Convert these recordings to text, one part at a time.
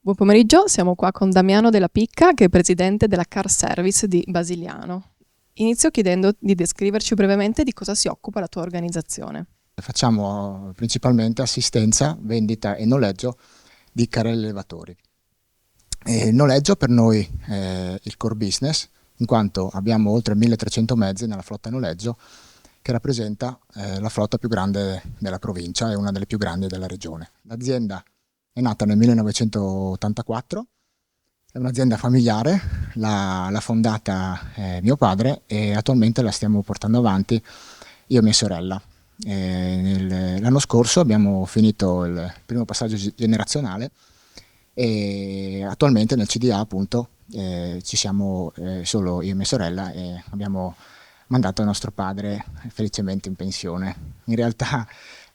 Buon pomeriggio, siamo qua con Damiano Della Picca, che è presidente della Car Service di Basigliano. Inizio chiedendo di descriverci brevemente di cosa si occupa la tua organizzazione. Facciamo principalmente assistenza, vendita e noleggio di carrelli elevatori. E il noleggio per noi è il core business, in quanto abbiamo oltre 1300 mezzi nella flotta noleggio, che rappresenta la flotta più grande della provincia e una delle più grandi della regione. L'azienda è nata nel 1984, è un'azienda familiare, l'ha fondata mio padre e attualmente la stiamo portando avanti io e mia sorella. L'anno scorso abbiamo finito il primo passaggio generazionale e attualmente nel CDA appunto ci siamo solo io e mia sorella e abbiamo mandato nostro padre felicemente in pensione. In realtà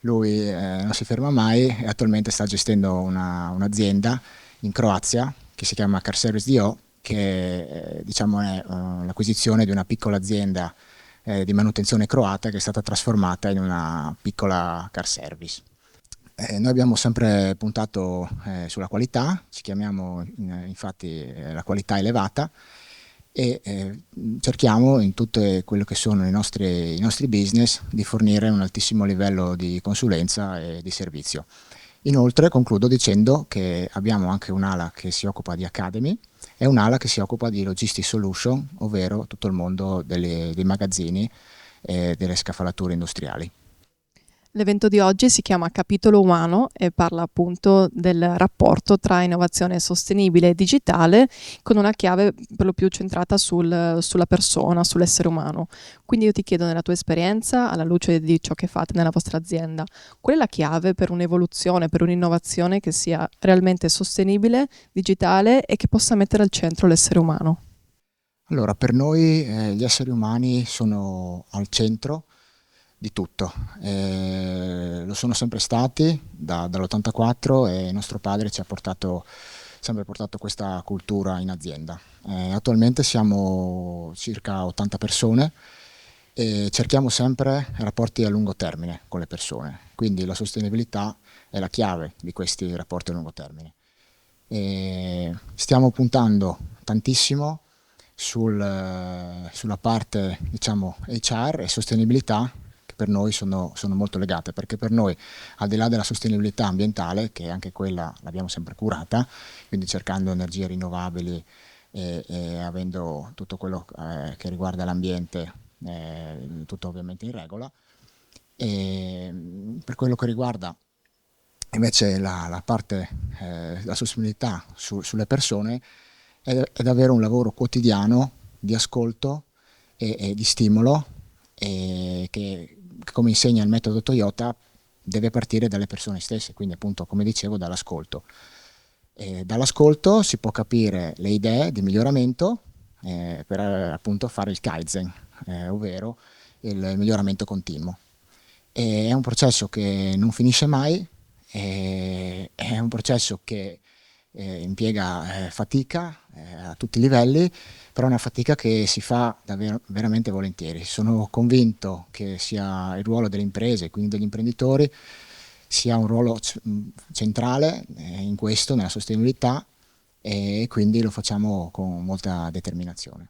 lui non si ferma mai e attualmente sta gestendo un'azienda in Croazia che si chiama Car Service DO, che diciamo è l'acquisizione di una piccola azienda di manutenzione croata che è stata trasformata in una piccola car service. Noi abbiamo sempre puntato sulla qualità, ci chiamiamo infatti la qualità elevata e cerchiamo in tutto quello che sono i nostri business di fornire un altissimo livello di consulenza e di servizio. Inoltre concludo dicendo che abbiamo anche un'ala che si occupa di Academy e un'ala che si occupa di Logistic Solution, ovvero tutto il mondo dei magazzini e delle scaffalature industriali. L'evento di oggi si chiama Capitolo Umano e parla appunto del rapporto tra innovazione sostenibile e digitale, con una chiave per lo più centrata sulla persona, sull'essere umano. Quindi io ti chiedo, nella tua esperienza, alla luce di ciò che fate nella vostra azienda, qual è la chiave per un'evoluzione, per un'innovazione che sia realmente sostenibile, digitale e che possa mettere al centro l'essere umano? Allora, per noi gli esseri umani sono al centro di tutto, lo sono sempre stati dall'84 e nostro padre ci ha sempre portato questa cultura in azienda. Attualmente siamo circa 80 persone e cerchiamo sempre rapporti a lungo termine con le persone, quindi la sostenibilità è la chiave di questi rapporti a lungo termine. Stiamo puntando tantissimo sulla parte diciamo HR e sostenibilità, che per noi sono molto legate, perché per noi, al di là della sostenibilità ambientale, che anche quella l'abbiamo sempre curata, quindi cercando energie rinnovabili e avendo tutto quello che riguarda l'ambiente tutto ovviamente in regola, e per quello che riguarda invece la parte, la sostenibilità sulle persone è davvero un lavoro quotidiano di ascolto e di stimolo che, come insegna il metodo Toyota, deve partire dalle persone stesse, quindi appunto come dicevo dall'ascolto. Dall'ascolto si può capire le idee di miglioramento per appunto fare il Kaizen, ovvero il miglioramento continuo. È un processo che non finisce mai, è un processo che impiega fatica a tutti i livelli, però è una fatica che si fa davvero, veramente volentieri. Sono convinto che sia il ruolo delle imprese, quindi degli imprenditori, sia un ruolo centrale in questo, nella sostenibilità, e quindi lo facciamo con molta determinazione.